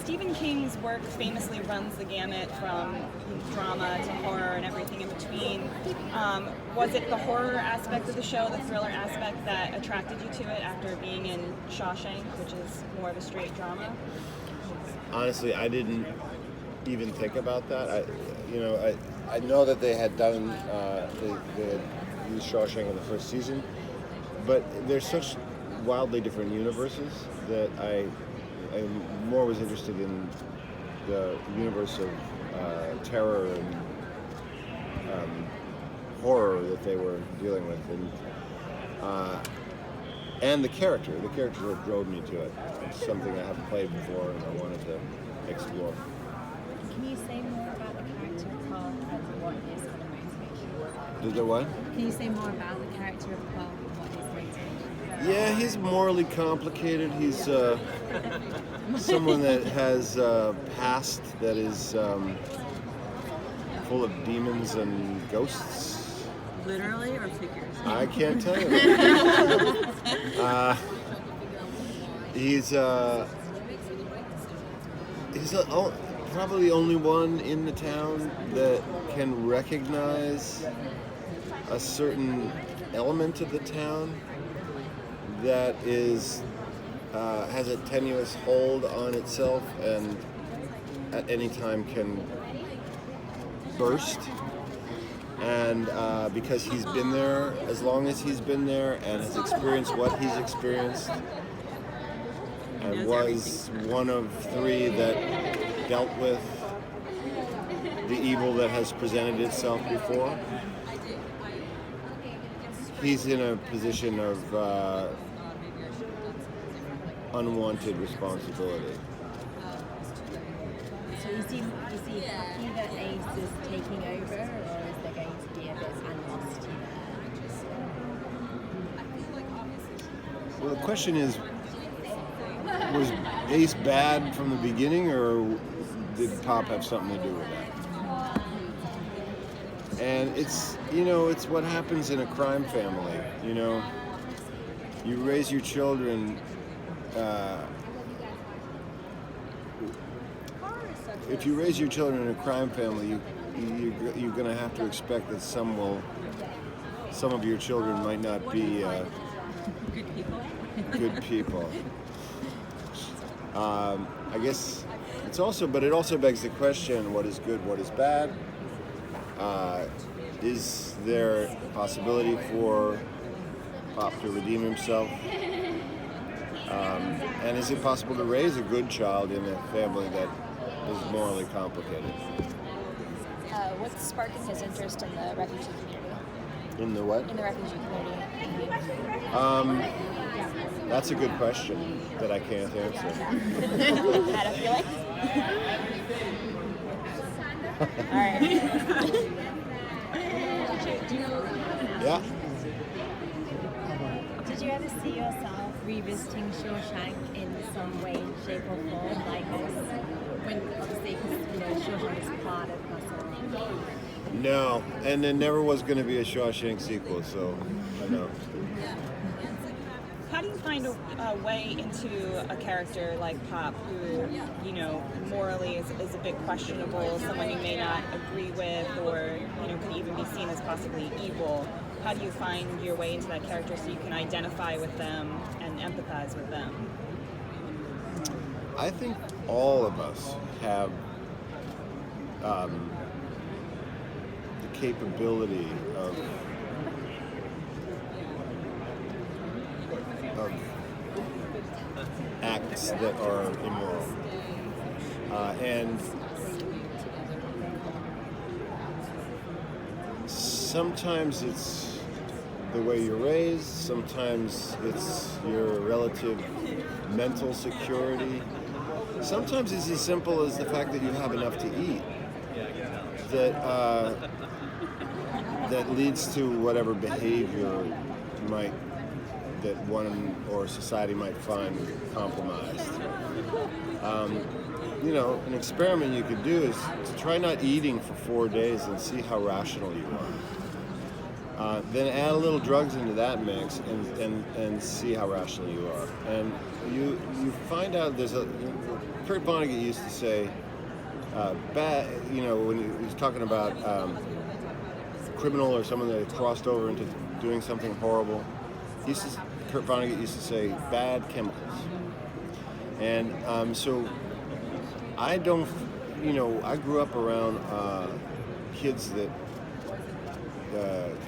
Stephen King's work famously runs the gamut from drama to horror and everything in between. Was it the horror aspect of the show, the thriller aspect, that attracted you to it after being in Shawshank, which is more of a straight drama? Honestly, I didn't even think about that. I know that they had done they had used Shawshank in the first season, but there's such wildly different universes that I more was interested in the universe of terror and horror that they were dealing with, and the character. The character what drove me to it. It's something I haven't played before, and I wanted to explore. Can you say more about the character of Paul and what his kind of motivation? Did the what? Can you say more about the character of Paul and what his motivation? Yeah, he's morally complicated. He's someone that has a past that is full of demons and ghosts. Literally or figures? I can't tell you. He's probably the only one in the town that can recognize a certain element of the town that is has a tenuous hold on itself and at any time can burst. And because he's been there as long as he's been there and has experienced what he's experienced and was one of three that dealt with the evil that has presented itself before, he's in a position of unwanted responsibility. So is he happy that Ace is taking over, or is there going to be a bit of animosity there? Well, the question is, was Ace bad from the beginning, or did Pop have something to do with that? And it's what happens in a crime family. You raise your children. If you raise your children in a crime family, you're going to have to expect that some of your children might not be good people. I guess it also begs the question: what is good? What is bad? Is there a possibility for Pop to redeem himself? And is it possible to raise a good child in a family that is morally complicated? What's sparking his interest in the refugee community? In the what? In the refugee community. That's a good question that I can't answer. Had a feeling? All right. Yeah. Did you ever see yourself revisiting Shawshank in some way, shape, or form like this? When obviously, Shawshank is part of Russell. No, and there never was going to be a Shawshank sequel, so no. How do you find a way into a character like Pop, who, morally is a bit questionable, someone you may not agree with, or, could even be seen as possibly evil? How do you find your way into that character so you can identify with them and empathize with them? I think all of us have the capability of acts that are immoral. And sometimes it's the way you're raised, sometimes it's your relative mental security, sometimes it's as simple as the fact that you have enough to eat that leads to whatever behavior that one or society might find compromised. An experiment you could do is to try not eating for 4 days and see how rational you then add a little drugs into that mix and see how rational you are. And you find out Kurt Vonnegut used to say, when he was talking about a criminal or someone that had crossed over into doing something horrible, Kurt Vonnegut used to say, bad chemicals. And so I don't, I grew up around kids that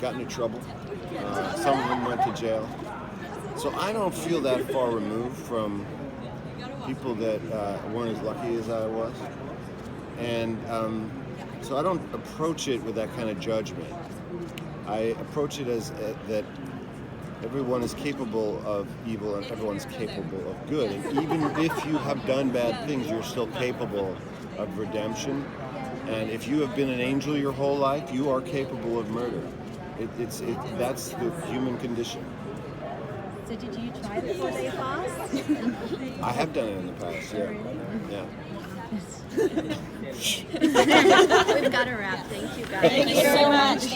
got into trouble. Some of them went to jail. So I don't feel that far removed from people that weren't as lucky as I was. And so I don't approach it with that kind of judgment. I approach it as that everyone is capable of evil and everyone's capable of good. And even if you have done bad things, you're still capable of redemption. And if you have been an angel your whole life, you are capable of murder. That's the human condition. So did you try the 4-day fast? I have done it in the past, yeah. We've got to wrap. Thank you guys. Thank you so much.